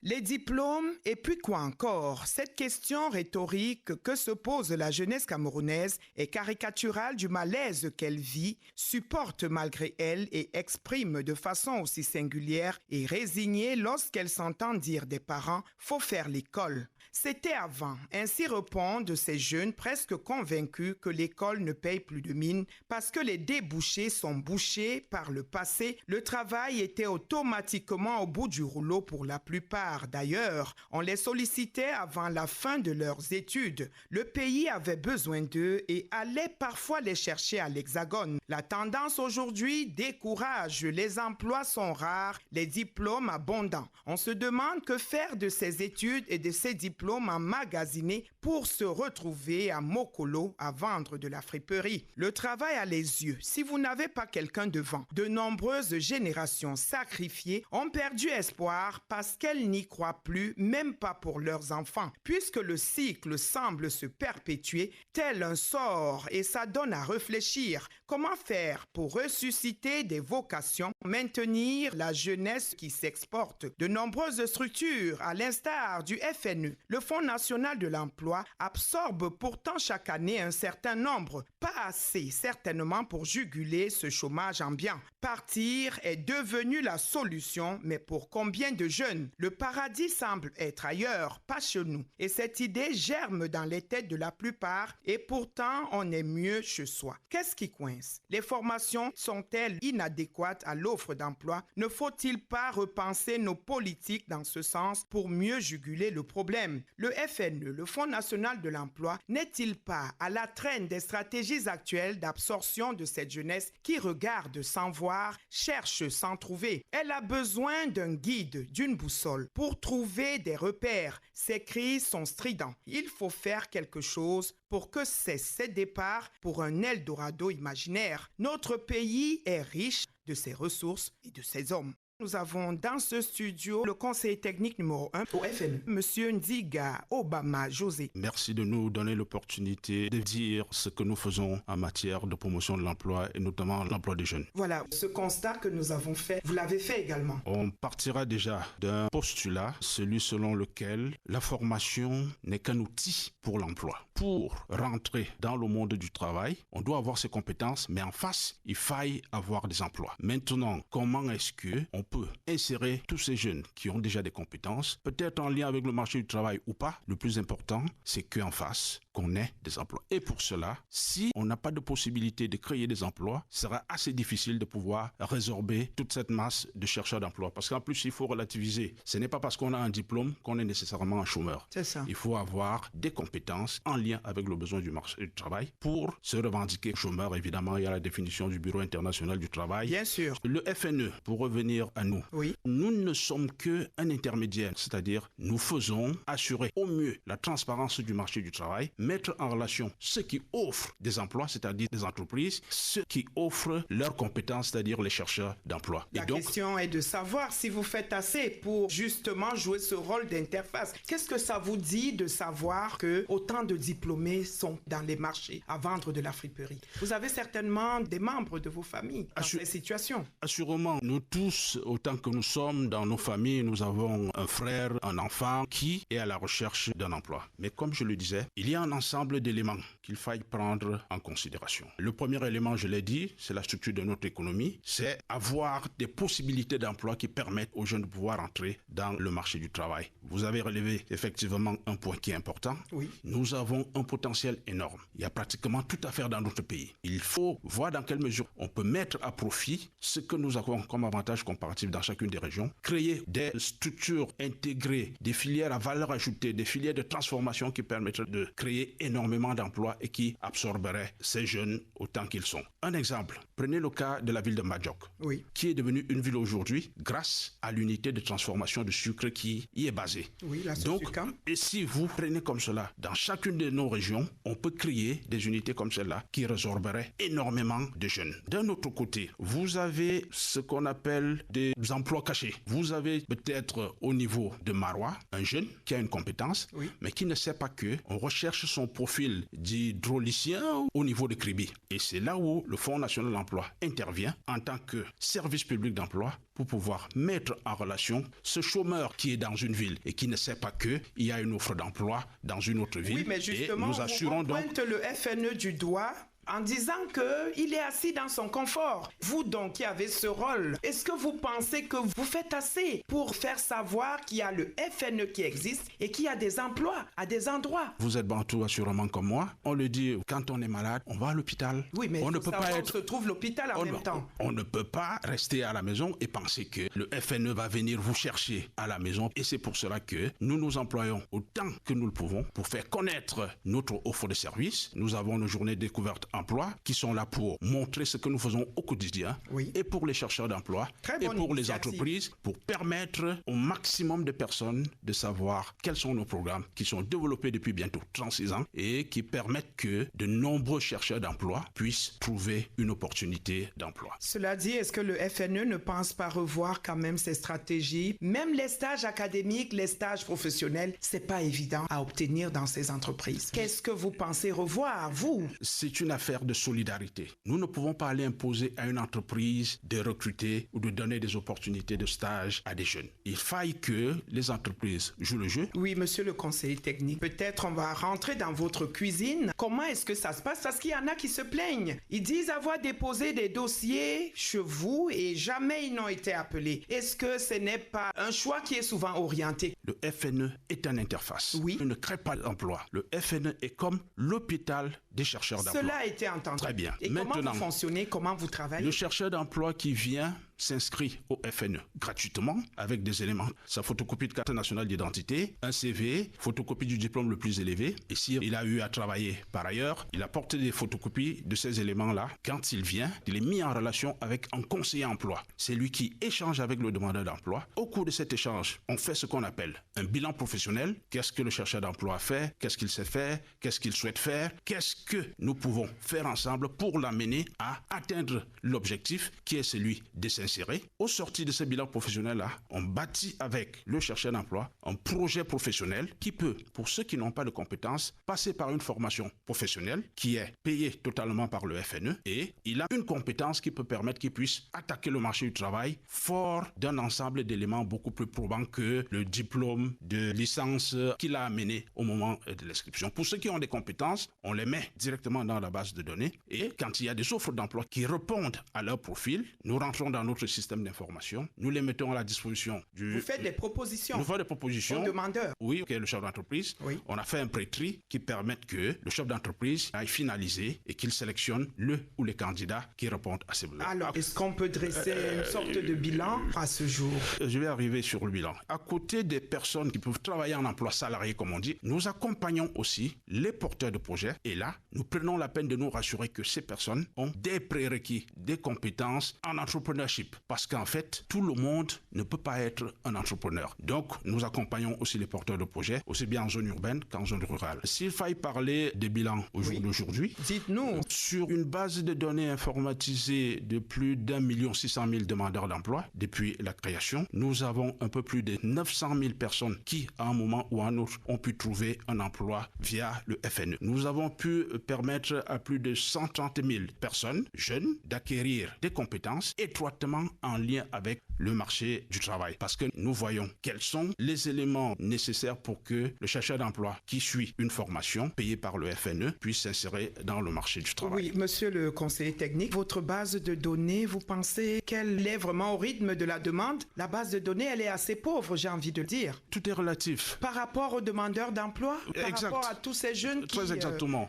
Les diplômes et puis quoi encore? Cette question rhétorique que se pose la jeunesse camerounaise est caricaturale du malaise qu'elle vit, supporte malgré elle et exprime de façon aussi singulière et résignée lorsqu'elle s'entend dire des parents « faut faire l'école ». C'était avant. Ainsi répondent ces jeunes presque convaincus que l'école ne paye plus de mine parce que les débouchés sont bouchés par le passé. Le travail était automatiquement au bout du rouleau pour la plupart. D'ailleurs, on les sollicitait avant la fin de leurs études. Le pays avait besoin d'eux et allait parfois les chercher à l'Hexagone. La tendance aujourd'hui décourage. Les emplois sont rares, les diplômes abondants. On se demande que faire de ces études et de ces diplômes emmagasinés pour se retrouver à Mokolo à vendre de la friperie. Le travail a les yeux. Si vous n'avez pas quelqu'un devant, de nombreuses générations sacrifiées ont perdu espoir parce qu'elles n'y croient plus, même pas pour leurs enfants, puisque le cycle semble se perpétuer tel un sort et ça donne à réfléchir. Comment faire pour ressusciter des vocations, maintenir la jeunesse qui s'exporte? De nombreuses structures, à l'instar du FNE, le Fonds national de l'emploi, absorbe pourtant chaque année un certain nombre, pas assez certainement pour juguler ce chômage ambiant. Partir est devenu la solution, mais pour combien de jeunes? Le paradis semble être ailleurs, pas chez nous. Et cette idée germe dans les têtes de la plupart et pourtant on est mieux chez soi. Qu'est-ce qui coince? Les formations sont-elles inadéquates à l'offre d'emploi? Ne faut-il pas repenser nos politiques dans ce sens pour mieux juguler le problème? Le FNE, le Fonds national de l'emploi, n'est-il pas à la traîne des stratégies actuelles d'absorption de cette jeunesse qui regarde sans voir, cherche sans trouver? Elle a besoin d'un guide, d'une boussole pour trouver des repères. Ces cris sont stridents. Il faut faire quelque chose pour que cesse ces départs pour un Eldorado imaginaire. Notre pays est riche de ses ressources et de ses hommes. Nous avons dans ce studio le conseiller technique numéro 1 au FNE, Monsieur Ndiga Obama José. Merci de nous donner l'opportunité de dire ce que nous faisons en matière de promotion de l'emploi et notamment l'emploi des jeunes. Voilà, ce constat que nous avons fait, vous l'avez fait également. On partira déjà d'un postulat, celui selon lequel la formation n'est qu'un outil pour l'emploi. Pour rentrer dans le monde du travail, on doit avoir ses compétences, mais en face, il faille avoir des emplois. Maintenant, comment est-ce qu'on peut insérer tous ces jeunes qui ont déjà des compétences, peut-être en lien avec le marché du travail ou pas? Le plus important, c'est qu'en face, qu'on ait des emplois. Et pour cela, si on n'a pas de possibilité de créer des emplois, ce sera assez difficile de pouvoir résorber toute cette masse de chercheurs d'emploi. Parce qu'en plus, il faut relativiser. Ce n'est pas parce qu'on a un diplôme qu'on est nécessairement un chômeur. C'est ça. Il faut avoir des compétences en lien avec le besoin du marché du travail pour se revendiquer chômeur. Évidemment, il y a la définition du Bureau international du travail. Bien sûr. Le FNE, pour revenir à nous, oui. Nous ne sommes qu'un intermédiaire, c'est-à-dire nous faisons assurer au mieux la transparence du marché du travail, mettre en relation ceux qui offrent des emplois, c'est-à-dire des entreprises, ceux qui offrent leurs compétences, c'est-à-dire les chercheurs d'emploi. La question est de savoir si vous faites assez pour justement jouer ce rôle d'interface. Qu'est-ce que ça vous dit de savoir que autant de diplômés sont dans les marchés à vendre de la friperie? Vous avez certainement des membres de vos familles dans ces situations. Assurément, nous tous, autant que nous sommes dans nos familles, nous avons un frère, un enfant qui est à la recherche d'un emploi. Mais comme je le disais, il y a un ensemble d'éléments qu'il faille prendre en considération. Le premier élément, je l'ai dit, c'est la structure de notre économie. C'est avoir des possibilités d'emploi qui permettent aux jeunes de pouvoir entrer dans le marché du travail. Vous avez relevé effectivement un point qui est important. Oui. Nous avons un potentiel énorme. Il y a pratiquement tout à faire dans notre pays. Il faut voir dans quelle mesure on peut mettre à profit ce que nous avons comme avantage comparatif dans chacune des régions, créer des structures intégrées, des filières à valeur ajoutée, des filières de transformation qui permettraient de créer énormément d'emplois et qui absorberaient ces jeunes autant qu'ils sont. Un exemple, prenez le cas de la ville de Majok, oui, qui est devenue une ville aujourd'hui grâce à l'unité de transformation de sucre qui y est basée. Oui, la Donc, et si vous prenez comme cela, dans chacune de nos régions, on peut créer des unités comme celle-là qui résorberaient énormément de jeunes. D'un autre côté, vous avez ce qu'on appelle des emplois cachés. Vous avez peut-être au niveau de Marois un jeune qui a une compétence, oui, mais qui ne sait pas que on recherche son profil d'hydraulicien au niveau de Kribi. Et c'est là où le Fonds national de l'emploi intervient en tant que service public d'emploi pour pouvoir mettre en relation ce chômeur qui est dans une ville et qui ne sait pas qu'il y a une offre d'emploi dans une autre ville. Oui, mais justement, et nous assurons on pointe le FNE du doigt en disant qu'il est assis dans son confort. Vous donc qui avez ce rôle, est-ce que vous pensez que vous faites assez pour faire savoir qu'il y a le FNE qui existe et qu'il y a des emplois à des endroits? Vous êtes bantou assurément comme moi. On le dit, quand on est malade, on va à l'hôpital. Oui, mais on ne peut pas être... où se trouve l'hôpital en même temps. On ne peut pas rester à la maison et penser que le FNE va venir vous chercher à la maison. Et c'est pour cela que nous nous employons autant que nous le pouvons pour faire connaître notre offre de service. Nous avons nos journées découvertes emploi qui sont là pour montrer ce que nous faisons au quotidien, et pour les chercheurs d'emploi et pour les entreprises, pour permettre au maximum de personnes de savoir quels sont nos programmes qui sont développés depuis bientôt 36 ans et qui permettent que de nombreux chercheurs d'emploi puissent trouver une opportunité d'emploi. Cela dit, est-ce que le FNE ne pense pas revoir quand même ses stratégies? Même les stages académiques, les stages professionnels, c'est pas évident à obtenir dans ces entreprises. Qu'est-ce que vous pensez revoir, vous? C'est une affaire de solidarité. Nous ne pouvons pas aller imposer à une entreprise de recruter ou de donner des opportunités de stage à des jeunes. Il faille que les entreprises jouent le jeu. Oui, monsieur le conseiller technique, peut-être on va rentrer dans votre cuisine. Comment est-ce que ça se passe? Parce qu'il y en a qui se plaignent. Ils disent avoir déposé des dossiers chez vous et jamais ils n'ont été appelés. Est-ce que ce n'est pas un choix qui est souvent orienté? Le FNE est une interface. Oui. Il ne crée pas d'emploi. Le FNE est comme l'hôpital des chercheurs d'emploi. Cela a été entendu. Très bien. Et maintenant, comment vous fonctionnez? Comment vous travaillez? Le chercheur d'emploi qui vient s'inscrit au FNE gratuitement avec des éléments. Sa photocopie de carte nationale d'identité, un CV, photocopie du diplôme le plus élevé. Et s'il a eu à travailler par ailleurs, il apporte des photocopies de ces éléments-là. Quand il vient, il est mis en relation avec un conseiller emploi. C'est lui qui échange avec le demandeur d'emploi. Au cours de cet échange, on fait ce qu'on appelle un bilan professionnel. Qu'est-ce que le chercheur d'emploi a fait? Qu'est-ce qu'il sait faire? Qu'est-ce qu'il souhaite faire? Qu'est-ce que nous pouvons faire ensemble pour l'amener à atteindre l'objectif qui est celui de s'insérer? Au sorti de ce bilan professionnel-là, on bâtit avec le chercheur d'emploi un projet professionnel qui peut, pour ceux qui n'ont pas de compétences, passer par une formation professionnelle qui est payée totalement par le FNE et il a une compétence qui peut permettre qu'il puisse attaquer le marché du travail fort d'un ensemble d'éléments beaucoup plus probants que le diplôme de licence qu'il a amené au moment de l'inscription. Pour ceux qui ont des compétences, on les met directement dans la base de données et quand il y a des offres d'emploi qui répondent à leur profil, nous rentrons dans notre système d'information, nous les mettons à la disposition du... Vous faites des propositions? Nous faisons des propositions. Au demandeur? Oui, qui est le chef d'entreprise. Oui. On a fait un pré-tri qui permet que le chef d'entreprise aille finaliser et qu'il sélectionne le ou les candidats qui répondent à ces besoins. Alors, est-ce qu'on peut dresser une sorte de bilan à ce jour? Je vais arriver sur le bilan. À côté des personnes qui peuvent travailler en emploi salarié, comme on dit, nous accompagnons aussi les porteurs de projets. Et là, nous prenons la peine de nous rassurer que ces personnes ont des prérequis, des compétences en entrepreneurship. Parce qu'en fait, tout le monde ne peut pas être un entrepreneur. Donc, nous accompagnons aussi les porteurs de projets, aussi bien en zone urbaine qu'en zone rurale. S'il faille parler des bilans au jour d'aujourd'hui, dites-nous. Sur une base de données informatisée de plus d'1,6 million demandeurs d'emploi depuis la création, nous avons un peu plus de 900 000 personnes qui, à un moment ou à un autre, ont pu trouver un emploi via le FNE. Nous avons pu permettre à plus de 130 000 personnes jeunes d'acquérir des compétences étroitement en lien avec le marché du travail. Parce que nous voyons quels sont les éléments nécessaires pour que le chercheur d'emploi qui suit une formation payée par le FNE puisse s'insérer dans le marché du travail. Oui, monsieur le conseiller technique, votre base de données, vous pensez qu'elle est vraiment au rythme de la demande? La base de données, elle est assez pauvre, j'ai envie de dire. Tout est relatif. Par rapport aux demandeurs d'emploi? Par rapport à tous ces jeunes qui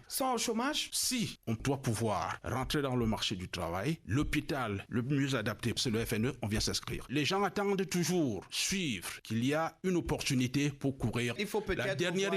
sont au chômage? Si on doit pouvoir rentrer dans le marché du travail, l'hôpital le mieux adapté, c'est le FNE, on vient s'inscrire. Les gens attendent toujours suivre qu'il y a une opportunité pour courir. Il faut peut-être la dernière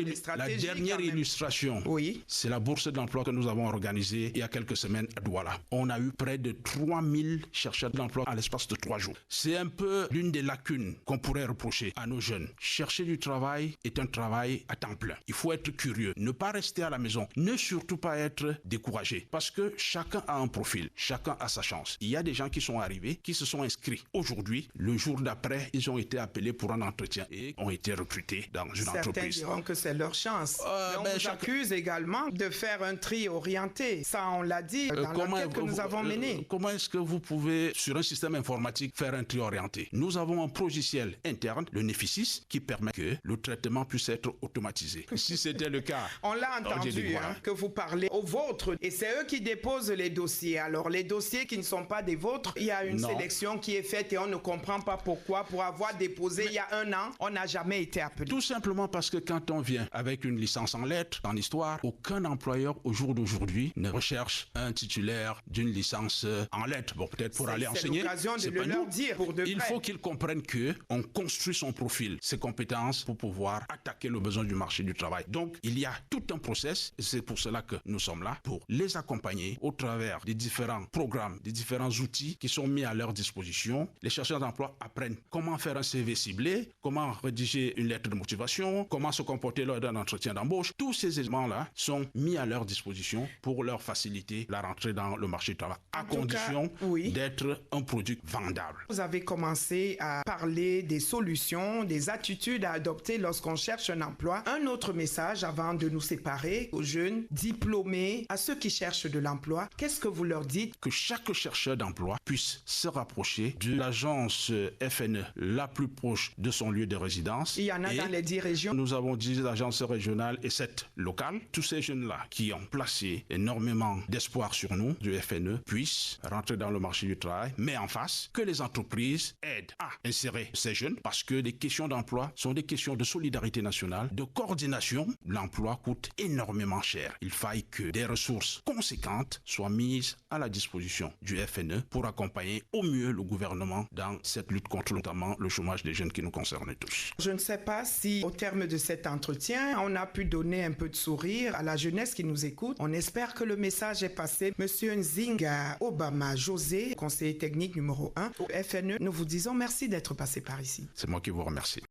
illustration, oui, c'est la bourse de l'emploi que nous avons organisée il y a quelques semaines à Douala. On a eu près de 3000 chercheurs d'emploi à l'espace de 3 jours. C'est un peu l'une des lacunes qu'on pourrait reprocher à nos jeunes. Chercher du travail est un travail à temps plein. Il faut être curieux, ne pas rester à la maison, ne surtout pas être découragé parce que chacun a un profil, chacun a sa chance. Il y a des gens qui sont arrivés, qui se sont inscrits aujourd'hui aujourd'hui, le jour d'après, ils ont été appelés pour un entretien et ont été recrutés dans une entreprise. Certains diront que c'est leur chance. Mais on vous accuse également de faire un tri orienté. Ça, on l'a dit dans l'enquête que nous avons menée. Comment est-ce que vous pouvez, sur un système informatique, faire un tri orienté? Nous avons un logiciel interne, le Neficis, qui permet que le traitement puisse être automatisé. Si c'était le cas... On l'a entendu, que vous parlez aux vôtres. Et c'est eux qui déposent les dossiers. Alors, les dossiers qui ne sont pas des vôtres, il y a une sélection qui est faite et on ne comprend pas pourquoi. Pour avoir déposé il y a un an, on n'a jamais été appelé. Tout simplement parce que quand on vient avec une licence en lettres, en histoire, aucun employeur au jour d'aujourd'hui ne recherche un titulaire d'une licence en lettres. Bon, peut-être pour aller enseigner. C'est l'occasion de le leur dire pour de vrai. Il faut qu'ils comprennent qu'on construit son profil, ses compétences pour pouvoir attaquer le besoin du marché du travail. Donc, il y a tout un process. C'est pour cela que nous sommes là, pour les accompagner au travers des différents programmes, des différents outils qui sont mis à leur disposition. Les chercheurs d'emploi apprennent comment faire un CV ciblé, comment rédiger une lettre de motivation, comment se comporter lors d'un entretien d'embauche. Tous ces éléments-là sont mis à leur disposition pour leur faciliter la rentrée dans le marché du travail, à condition d'être un produit vendable. Vous avez commencé à parler des solutions, des attitudes à adopter lorsqu'on cherche un emploi. Un autre message avant de nous séparer aux jeunes diplômés, à ceux qui cherchent de l'emploi, qu'est-ce que vous leur dites? Que chaque chercheur d'emploi puisse se rapprocher de l'agence FNE la plus proche de son lieu de résidence. Il y en a dans les 10 régions. Nous avons 10 agences régionales et 7 locales. Tous ces jeunes-là qui ont placé énormément d'espoir sur nous, du FNE, puissent rentrer dans le marché du travail, mais en face, que les entreprises aident à insérer ces jeunes parce que les questions d'emploi sont des questions de solidarité nationale, de coordination. L'emploi coûte énormément cher. Il faille que des ressources conséquentes soient mises à la disposition du FNE pour accompagner au mieux le gouvernement dans cette lutte contre notamment le chômage des jeunes qui nous concerne tous. Je ne sais pas si au terme de cet entretien, on a pu donner un peu de sourire à la jeunesse qui nous écoute. On espère que le message est passé. Monsieur Nzinga Obama José, conseiller technique numéro 1 au FNE, nous vous disons merci d'être passé par ici. C'est moi qui vous remercie.